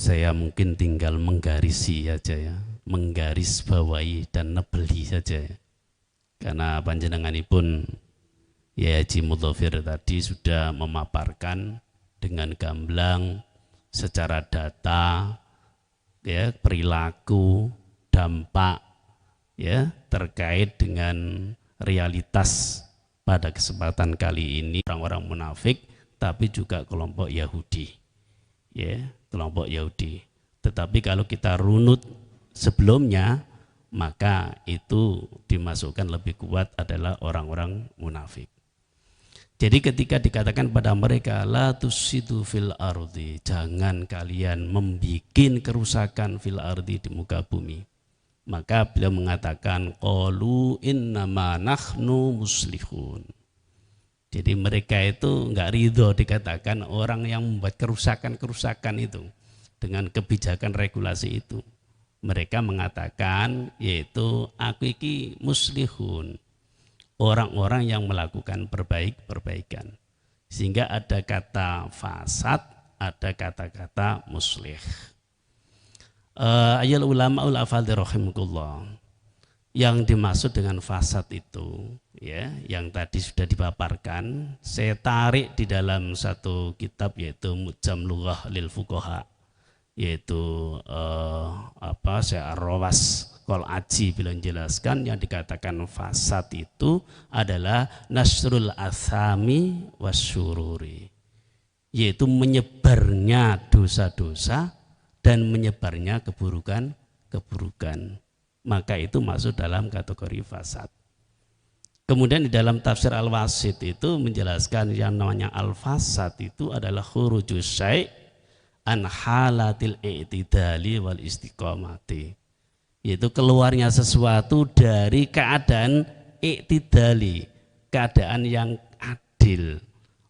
saya mungkin tinggal menggarisi saja ya, menggaris bawahi dan nebeli saja ya. Karena panjenenganipun ya Haji Mudhofir tadi sudah memaparkan dengan gamblang secara data ya, perilaku, dampak ya terkait dengan realitas pada kesempatan kali ini orang-orang munafik, tapi juga kelompok Yahudi ya, kelompok Yahudi. Tetapi kalau kita runut sebelumnya, maka itu dimasukkan lebih kuat adalah orang-orang munafik. Jadi ketika dikatakan pada mereka la tusidu fil ardi, jangan kalian membikin kerusakan fil ardi di muka bumi, maka beliau mengatakan qalu innama nahnu muslihun. Jadi mereka itu enggak ridho dikatakan orang yang membuat kerusakan-kerusakan itu dengan kebijakan regulasi itu. Mereka mengatakan yaitu aku iki muslihun, orang-orang yang melakukan perbaikan. Sehingga ada kata fasad, ada kata-kata muslih. Ayat ulama ul afadhi rahimakumullah, yang dimaksud dengan fasad itu ya, yang tadi sudah dipaparkan, saya tarik di dalam satu kitab yaitu Mu'jam Lughah lil Fuqaha, yaitu saya Ar-Rawas Qol Aji beliau menjelaskan yang dikatakan fasad itu adalah nasrul athami wasyururi, yaitu menyebarnya dosa-dosa dan menyebarnya keburukan-keburukan, maka itu masuk dalam kategori fasad. Kemudian di dalam tafsir Al-Wasit itu menjelaskan yang namanya al-fasad itu adalah khurujus syai' an halatil i'tidali wal istiqomati, yaitu keluarnya sesuatu dari keadaan i'tidali, keadaan yang adil,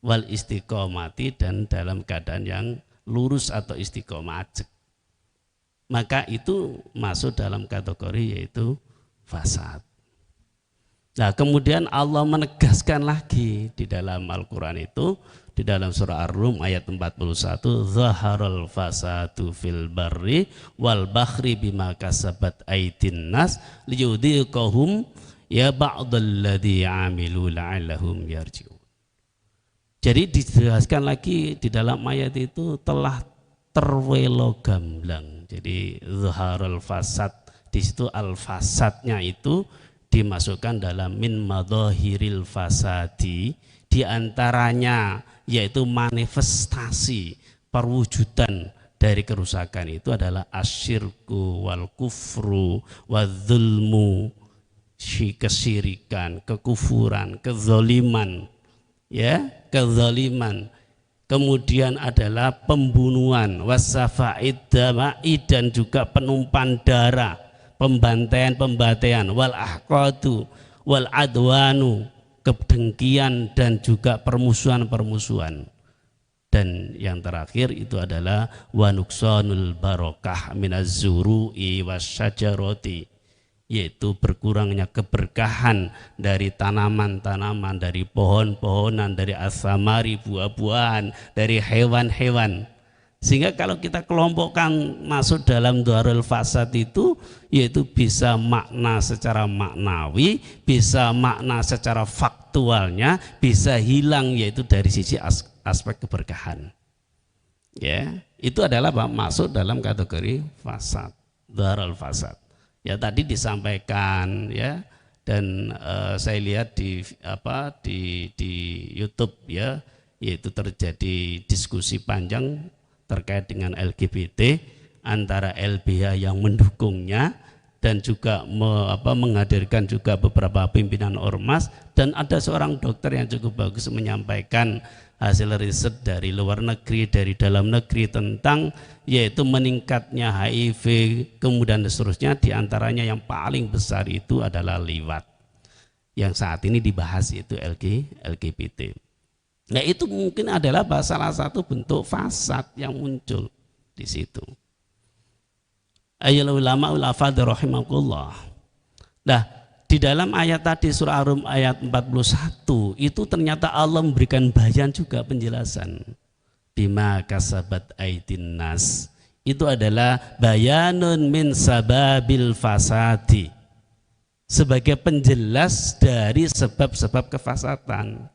wal istiqomati, dan dalam keadaan yang lurus atau istiqomah ajek, maka itu masuk dalam kategori yaitu fasad. Nah kemudian Allah menegaskan lagi di dalam Al-Quran itu, di dalam surah Ar-Rum ayat 41, zaharal fasadu fil barri wal bahri bima kasabat aydin nas liyudhiqahum ya ba'dalladzi amilu la'allahum yarji'un. Jadi dijelaskan lagi di dalam ayat itu telah terwelo gamblang. Jadi zaharal fasad, di situ al-fasadnya itu dimasukkan dalam min madhahiril fasadi, diantaranya yaitu manifestasi perwujudan dari kerusakan itu adalah asyirku wal kufru wadzulmu, kesyirikan, kekufuran, kezaliman ya, kezaliman. Kemudian adalah pembunuhan, wasafa'id dama'i, dan juga penumpahan darah, pembantaian, wal ahqadu wal adwanu, kedengkian dan juga permusuhan. Dan yang terakhir itu adalah wa nuqsanul barokah minaz zuru'i wasyajarati, yaitu berkurangnya keberkahan dari tanaman-tanaman, dari pohon-pohonan, dari asamari, buah-buahan, dari hewan-hewan. Sehingga kalau kita kelompokkan masuk dalam dharul fasad itu, yaitu bisa makna secara maknawi, bisa makna secara faktualnya, bisa hilang yaitu dari sisi aspek keberkahan. Ya, itu adalah masuk dalam kategori fasad, dharul fasad. Ya tadi disampaikan ya, dan saya lihat di YouTube ya, yaitu terjadi diskusi panjang terkait dengan LGBT antara LBH yang mendukungnya dan juga menghadirkan juga beberapa pimpinan ormas, dan ada seorang dokter yang cukup bagus menyampaikan hasil riset dari luar negeri, dari dalam negeri tentang yaitu meningkatnya HIV, kemudian seterusnya, diantaranya yang paling besar itu adalah liwat yang saat ini dibahas, yaitu LGBT. Nah itu mungkin adalah salah satu bentuk fasad yang muncul di situ. Ayyul ulama ul afadhi rahimakumullah. Nah di dalam ayat tadi surah Ar-Rum ayat 41 itu ternyata Allah memberikan bayan juga penjelasan. Bima kasabat aydin nas, itu adalah bayanun min sababil fasadi, sebagai penjelas dari sebab-sebab kefasatan.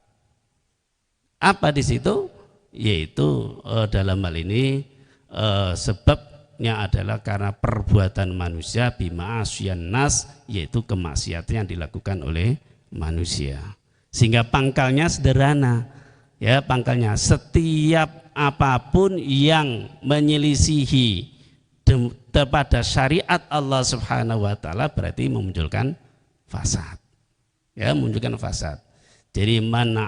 Apa di situ? Yaitu dalam hal ini sebabnya adalah karena perbuatan manusia bima'asyan nas, yaitu kemaksiatan yang dilakukan oleh manusia. Sehingga pangkalnya sederhana, ya, pangkalnya setiap apapun yang menyelisihi kepada syariat Allah Subhanahu wa taala berarti memunculkan fasad. Ya, memunculkan fasad. Jadi man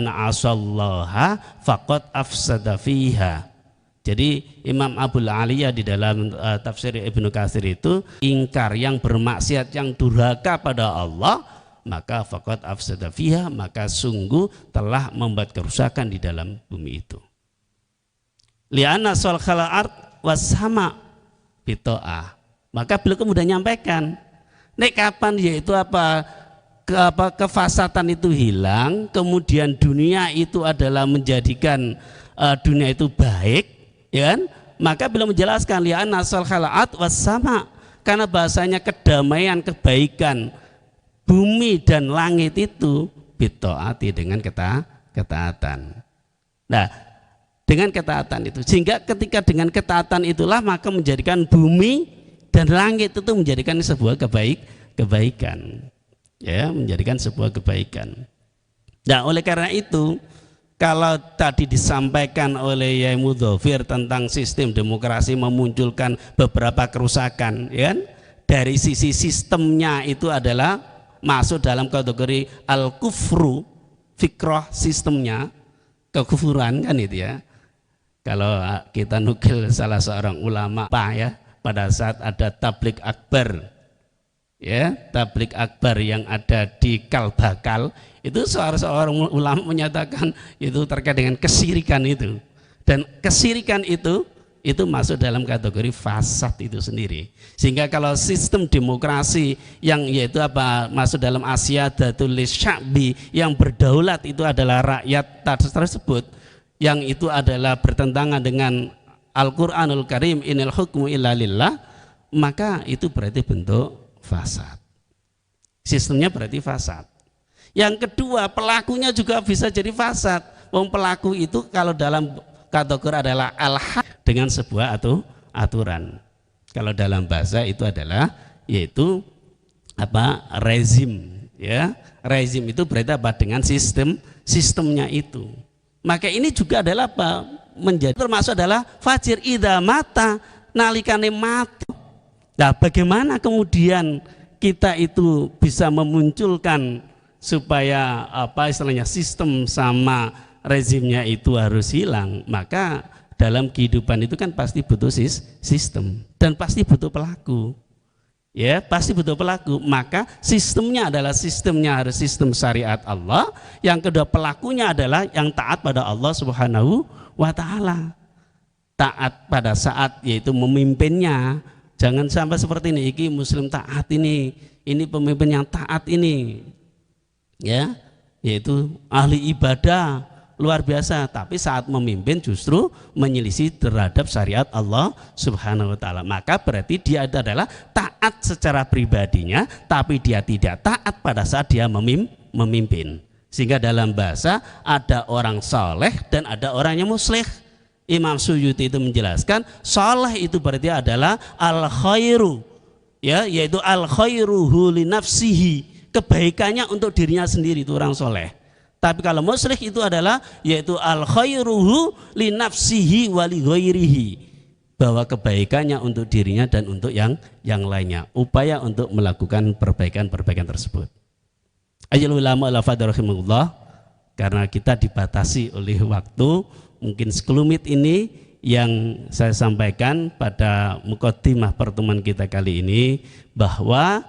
asallaha faqad afsada fiha. Jadi Imam Abul Aliyah di dalam tafsir Ibnu Katsir itu, ingkar yang bermaksiat, yang durhaka pada Allah, maka faqad afsada fiha, maka sungguh telah membuat kerusakan di dalam bumi itu. Li'anna salkhal ard wasama bito'ah. Maka beliau kemudian menyampaikan, nek kapan yaitu kefasatan itu hilang, kemudian dunia itu adalah menjadikan dunia itu baik, ya kan? Maka beliau menjelaskan li'anna salkhal ard wasama, karena bahasanya kedamaian, kebaikan bumi dan langit itu bito'ati, dengan ketaatan. Nah, dengan ketaatan itu, sehingga ketika dengan ketaatan itulah maka menjadikan bumi dan langit itu menjadikan sebuah kebaikan, ya, menjadikan sebuah kebaikan. Nah, oleh karena itu, kalau tadi disampaikan oleh Yai Mudhofir tentang sistem demokrasi memunculkan beberapa kerusakan, ya kan? Dari sisi sistemnya itu adalah masuk dalam kategori al-kufru, fikroh sistemnya, kekufuran kan itu ya. Kalau kita nukil salah seorang ulama ya, pada saat ada tablik akbar, ya, tablik akbar yang ada di Kalbakal, itu seorang ulama menyatakan itu terkait dengan kesirikan itu, dan kesirikan itu masuk dalam kategori fasad itu sendiri. Sehingga kalau sistem demokrasi yang yaitu masuk dalam asyadatul lisya'bi, yang berdaulat itu adalah rakyat tersebut, yang itu adalah bertentangan dengan Al-Quranul Karim, inil hukmu illa lillah, maka itu berarti bentuk fasad. Sistemnya berarti fasad. Yang kedua, pelakunya juga bisa jadi fasad. Pelaku itu kalau dalam kategori adalah al-haq, dengan sebuah aturan. Kalau dalam bahasa itu adalah yaitu rezim, ya. Rezim itu berarti dengan sistemnya itu. Maka ini juga adalah menjadi termasuk adalah fajir idza mata, nalikane mati. Nah, bagaimana kemudian kita itu bisa memunculkan supaya istilahnya sistem sama rezimnya itu harus hilang? Maka dalam kehidupan itu kan pasti butuh sistem dan pasti butuh pelaku. Ya, pasti butuh pelaku. Maka sistemnya adalah harus sistem syariat Allah. Yang kedua, pelakunya adalah yang taat pada Allah Subhanahu wa taala. Taat pada saat yaitu memimpinnya. Jangan sampai seperti ini, iki muslim taat ini pemimpin yang taat ini. Ya, yaitu ahli ibadah luar biasa, tapi saat memimpin justru menyelisih terhadap syariat Allah Subhanahu wa taala. Maka berarti dia adalah taat secara pribadinya, tapi dia tidak taat pada saat dia memimpin. Sehingga dalam bahasa ada orang soleh dan ada orang yang muslih. Imam Suyuti itu menjelaskan, soleh itu berarti adalah al khairu, ya, yaitu al khairuhu li nafsihi, kebaikannya untuk dirinya sendiri, itu orang soleh. Tapi kalau musyrik itu adalah yaitu al khairuhu li nafsihi wa li ghairihi, bahwa kebaikannya untuk dirinya dan untuk yang lainnya, upaya untuk melakukan perbaikan tersebut. Ayyul ulama ala fadharakumullah, karena kita dibatasi oleh waktu, mungkin sekelumit ini yang saya sampaikan pada mukaddimah pertemuan kita kali ini, bahwa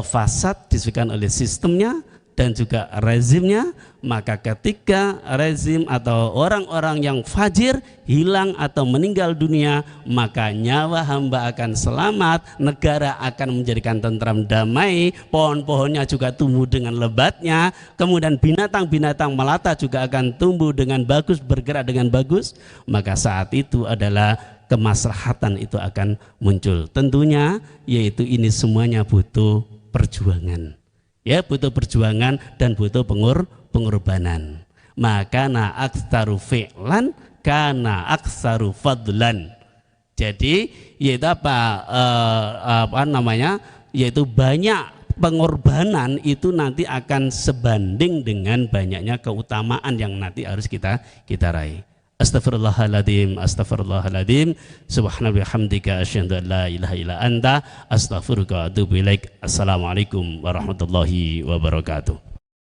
fasad disebabkan oleh sistemnya dan juga rezimnya. Maka ketika rezim atau orang-orang yang fajir hilang atau meninggal dunia, maka nyawa hamba akan selamat, negara akan menjadikan tentram damai, pohon-pohonnya juga tumbuh dengan lebatnya, kemudian binatang-binatang melata juga akan tumbuh dengan bagus, bergerak dengan bagus. Maka saat itu adalah kemaslahatan itu akan muncul. Tentunya yaitu ini semuanya butuh perjuangan. Ya, butuh perjuangan dan butuh pengorbanan. Maka na aktsaru fi'lan kana aktsaru fadlan. Jadi yaitu apa namanya? Yaitu banyak pengorbanan itu nanti akan sebanding dengan banyaknya keutamaan yang nanti harus kita raih. Astaghfirullahaladzim, astaghfirullahaladzim, subhanallah bihamdika asyhadu an la ilaha illa anta astaghfiruka wa atubu ilaik. Assalamualaikum warahmatullahi wabarakatuh.